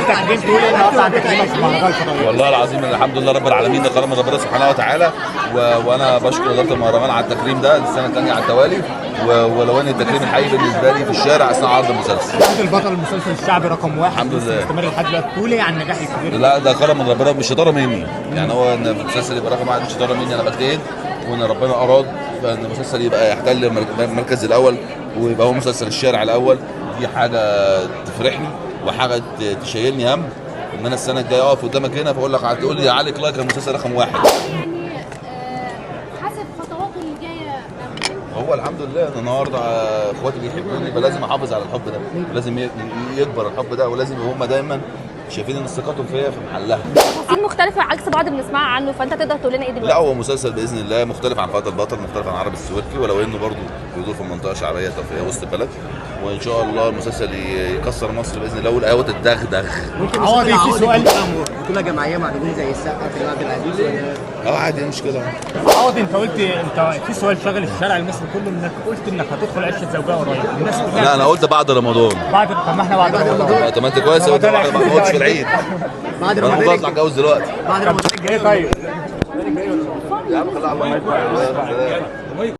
تكريم تقول ايه النهارده عن تكريمك في مهرجان الفضائيات؟ والله العظيم الحمد لله رب العالمين، ده كرم ربنا سبحانه وتعالى، وانا بشكر اداره المهرجان على التكريم ده السنه الثانيه على التوالي، ولو ان التكريم الحقيقي بالنسبه لي في الشارع اثناء عرض المسلسل. انت البطل المسلسل الشعبي رقم واحد الحمد لله. مستمر لحد دلوقتي، تقول ايه عن النجاح الكبير؟ لا ده كرم من ربنا، مش شطاره مني، يعني هو ان المسلسل يبقى رقم واحد مش شطاره مني، انا بجتهد وان ربنا اراد ان المسلسل يبقى يحتل المركز الاول ويبقى هو مسلسل الشارع الاول. دي حاجه تفرحني وحاجه تشيلني هم ان انا السنه الجايه اقف قدامك هنا فاقول لك تقول لي يا علي كلايك المسلسل رقم واحد. حسب خطواته اللي جايه. هو الحمد لله النهارده اخواتي بيحبوني، فلازم احافظ على الحب ده، لازم يكبر الحب ده، ولازم هم دايما شايفين ان ثقتهم فيا في محلها. تفاصيل مختلفه عكس بعض بنسمعها عنه، فانت تقدر تقول لنا ايه دلوقتي؟ لا هو مسلسل باذن الله مختلف عن فهد البطل، مختلف عن عرب السويركي، ولو انه برضه بيدور في منطقه شعبيه ترفيهيه وسط البلد، وان شاء الله المسلسل يكسر مصر باذن الله والقهوه تدغدغ. ممكن عوضي في سؤال بطولة جماعية مع نجوم زي السقا كريم عبد العزيز ولا عادي مش كده. عوضي، انت قلت انت في سؤال شغل الشارع المصري كله، انك قلت انك هتدخل عشه زوجيه قريب، الناس كلها لا انا قلت بعد رمضان. بعد، طب ما احنا بعد رمضان. طب ما انت كويس، قلت ما قلتش في العيد. بعد انا رمضان اطلع اتجوز دلوقتي. بعد رمضان الجاي طيب. يا عم خليها الله.